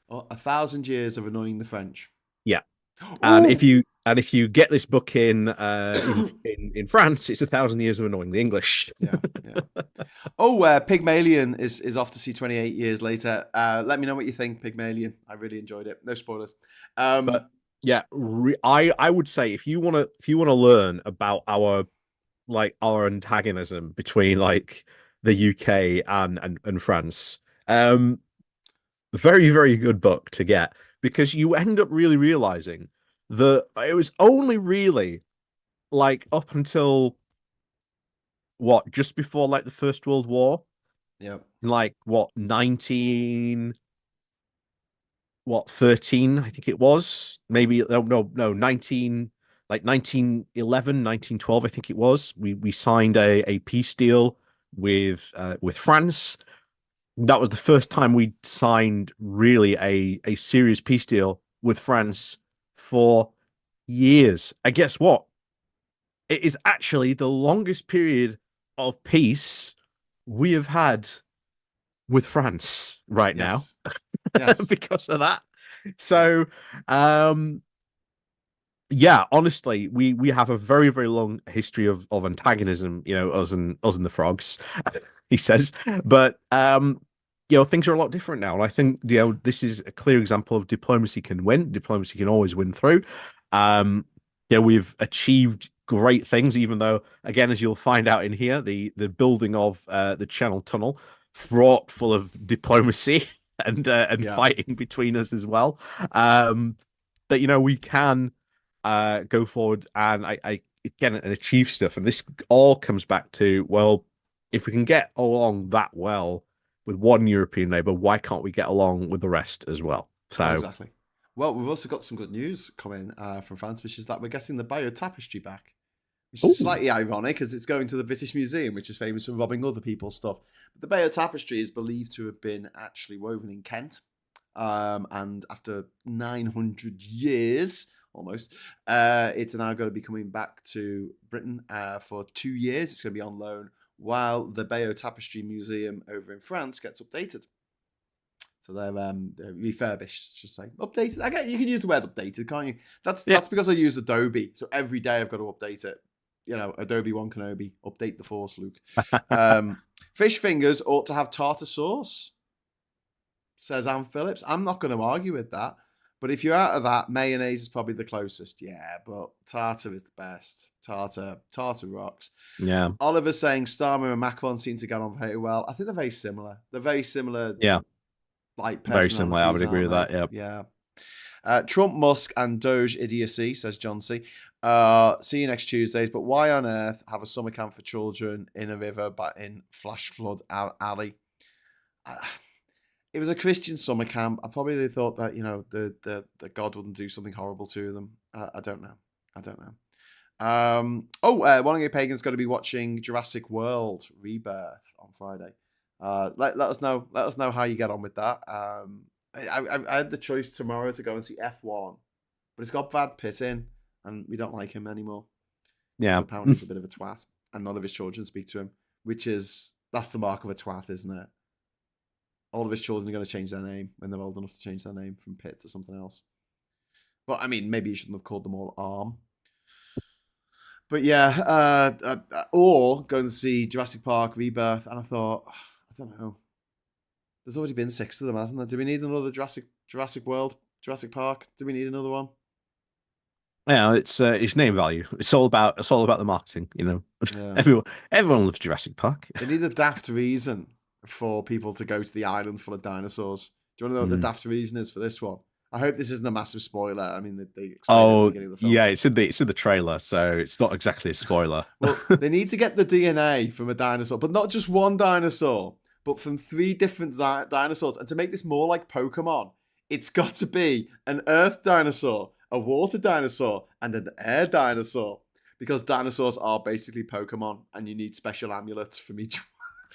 1,000 years of annoying the French. Yeah, and if you get this book in France, it's 1,000 years of annoying the English. Yeah. Pygmalion is off to see 28 years later. Let me know what you think, Pygmalion. I really enjoyed it. No spoilers. But yeah, I would say if you want to learn about our antagonism between like the UK and France, very, very good book to get, because you end up really realizing that it was only really like up until just before like the First World War. Yeah. Like 13, I think it was. Maybe no 19 like 1911, 1912, I think it was. We signed a peace deal with France. That was the first time we signed really a serious peace deal with France for years. And guess what? It is actually the longest period of peace we have had with France right now. Yes. Because of that. So, yeah, honestly, we have a very, very long history of antagonism, you know, us and the frogs, he says. But things are a lot different now. And I think, this is a clear example of diplomacy can win. Diplomacy can always win through. We've achieved great things, even though, again, as you'll find out in here, the building of the Channel Tunnel, fraught full of diplomacy and fighting between us as well. But we can go forward and I again and achieve stuff, and this all comes back to, well, if we can get along that well with one European neighbor, why can't we get along with the rest as well? So exactly. Well, we've also got some good news coming from France, which is that we're getting the bio tapestry back, which is slightly ironic because it's going to the British Museum, which is famous for robbing other people's stuff. But the Bayeux Tapestry is believed to have been actually woven in Kent. And after 900 years, almost, it's now going to be coming back to Britain for 2 years. It's going to be on loan while the Bayeux Tapestry Museum over in France gets updated. So they're refurbished, should say. Updated. I get you can use the word updated, can't you? That's because I use Adobe. So every day I've got to update it. You know, Adobe One Kenobi, update the Force, Luke. Fish fingers ought to have tartar sauce, says Anne Phillips. I'm not going to argue with that. But if you're out of that, mayonnaise is probably the closest. Yeah, but tartar is the best. Tartar rocks. Yeah. Oliver's saying Starmer and Macron seem to get on very well. I think they're very similar. They're very similar. Yeah. Like very similar. I would agree with that. Yeah. Trump, Musk, and Doge idiocy, says John C. See you next Tuesdays. But why on earth have a summer camp for children in a river but in flash flood alley? It was a Christian summer camp. I probably thought that, you know, the God wouldn't do something horrible to them. I don't know. One of your pagans going to be watching Jurassic World Rebirth on Friday. Let us know how you get on with that. I had the choice tomorrow to go and see F1, but it's got Brad Pitt in, and we don't like him anymore. Yeah, apparently he's a bit of a twat, and none of his children speak to him, that's the mark of a twat, isn't it? All of his children are going to change their name when they're old enough to change their name from Pitt to something else. But I mean, maybe you shouldn't have called them all Arm. But yeah, or going to see Jurassic Park Rebirth, and I thought, I don't know. There's already been 6 of them, hasn't there? Do we need another Jurassic World, Jurassic Park? Do we need another one? Yeah, it's name value. It's all about the marketing, you know. Yeah. Everyone loves Jurassic Park. They need a daft reason for people to go to the island full of dinosaurs. Do you want to know what the daft reason is for this one? I hope this isn't a massive spoiler. I mean, they explain at the beginning of the film. Yeah, it's in the trailer, so it's not exactly a spoiler. Well, they need to get the DNA from a dinosaur, but not just one dinosaur, but from 3 different dinosaurs. And to make this more like Pokemon, it's got to be an earth dinosaur, a water dinosaur, and an air dinosaur. Because dinosaurs are basically Pokemon, and you need special amulets from each one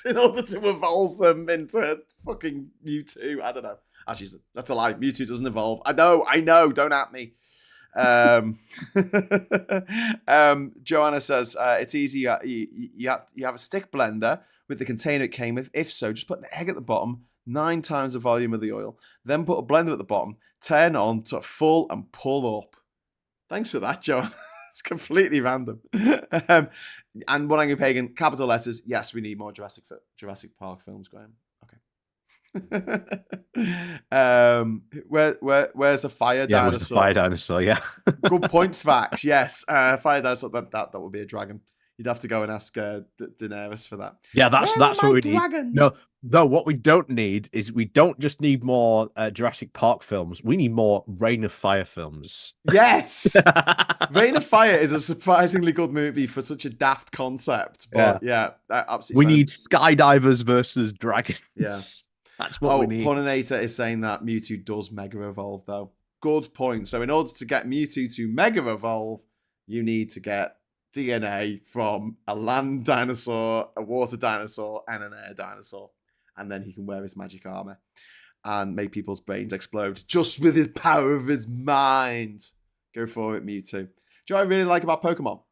in order to evolve them into fucking Mewtwo. I don't know. Actually, that's a lie. Mewtwo doesn't evolve. I know. Don't at me. Joanna says, it's easy. You have a stick blender with the container it came with. If so, just put an egg at the bottom, 9 times the volume of the oil. Then put a blender at the bottom, turn on to full and pull up. Thanks for that, Joanna. It's completely random. And One Angry Pagan, capital letters. Yes, we need more Jurassic Park films, Graham. Where's a fire dinosaur? Where's the fire dinosaur? Yeah. Good points, Vax. Yes, fire dinosaur. That would be a dragon. You'd have to go and ask Daenerys for that. Yeah, that's what we need. No, what we don't need is we don't just need more Jurassic Park films. We need more Reign of Fire films. Yes, Reign of Fire is a surprisingly good movie for such a daft concept. But yeah absolutely. We need skydivers versus dragons. Yeah. That's what we need. Puninator is saying that Mewtwo does Mega Evolve, though. Good point. So in order to get Mewtwo to Mega Evolve, you need to get DNA from a land dinosaur, a water dinosaur, and an air dinosaur. And then he can wear his magic armor and make people's brains explode just with his power of his mind. Go for it, Mewtwo. Do you know what I really like about Pokemon?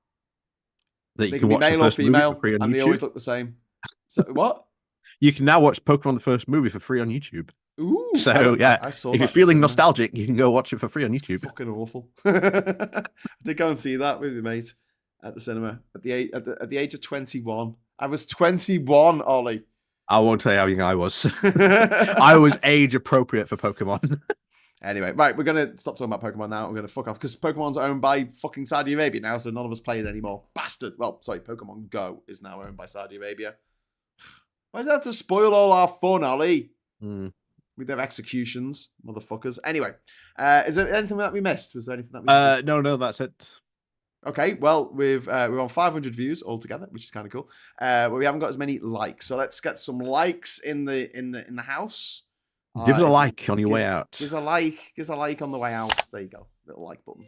That you can watch male or female, for free on and YouTube. They always look the same. So what? You can now watch Pokemon the first movie for free on YouTube. Ooh, so if you're feeling nostalgic, you can go watch it for free on YouTube. It's fucking awful. I did go and see that with my mate at the cinema at the age of 21. I was 21, Ollie. I won't tell you how young I was. I was age appropriate for Pokemon. Anyway, right, we're going to stop talking about Pokemon now. We're going to fuck off because Pokemon's owned by fucking Saudi Arabia now, so none of us play it anymore. Bastard. Well, sorry, Pokemon Go is now owned by Saudi Arabia. Why does that have to spoil all our fun, Ollie? With their executions, motherfuckers. Anyway, is there anything that we missed? Was there anything that we missed? No, that's it. Okay, well, we're on 500 views altogether, which is kind of cool. But we haven't got as many likes, so let's get some likes in the house. Give us a like on your way out. Give us a like on the way out. There you go, little like button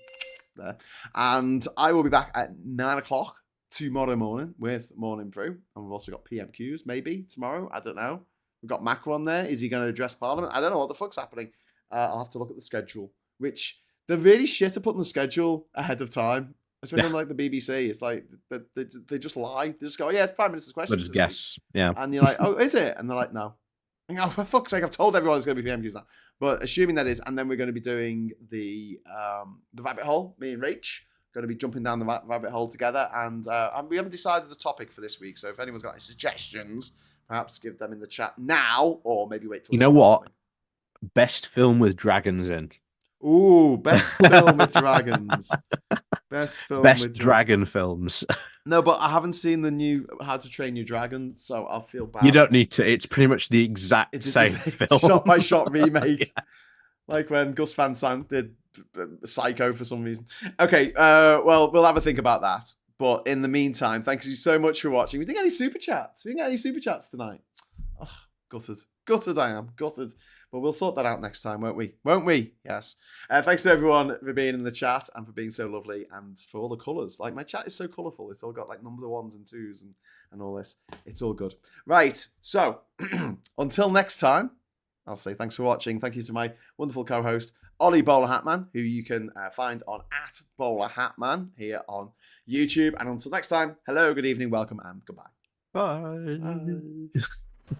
there. And I will be back at 9 o'clock tomorrow morning with Morning Brew. And we've also got PMQs, maybe, tomorrow. I don't know. We've got Macron there. Is he going to address Parliament? I don't know what the fuck's happening. I'll have to look at the schedule, which they're really shit at putting the schedule ahead of time. Especially on like the BBC. It's like they just lie. They just go, yeah, it's Prime Minister's questions. But just guess. Yeah. And you're like, oh, is it? And they're like, no. Oh, for fuck's sake, I've told everyone it's going to be PMQs now. But assuming that is, and then we're going to be doing the rabbit hole, me and Rach. Going to be jumping down the rabbit hole together. And we haven't decided the topic for this week. So if anyone's got any suggestions, perhaps give them in the chat now, or maybe wait till... You know what? Best film with dragons in. Ooh, best film with dragons. Best film with dragon films. No, but I haven't seen the new How to Train Your Dragon, so I'll feel bad. You don't need to. It's pretty much the exact same film. Shot-by-shot remake. Yeah. Like when Gus Van Sant did Psycho for some reason. Okay, well, we'll have a think about that. But in the meantime, thank you so much for watching. We didn't get any super chats. We didn't get any super chats tonight. Oh, gutted. Gutted I am. Gutted. But we'll sort that out next time, won't we? Won't we? Yes. Thanks to everyone for being in the chat and for being so lovely and for all the colours. Like, my chat is so colourful. It's all got, like, number 1s and 2s and all this. It's all good. Right. So, until next time, I'll say thanks for watching. Thank you to my wonderful co-host, Ollie Bowlerhatman, who you can find on @Bowlerhatman here on YouTube. And until next time, hello, good evening, welcome, and goodbye. Bye. Bye.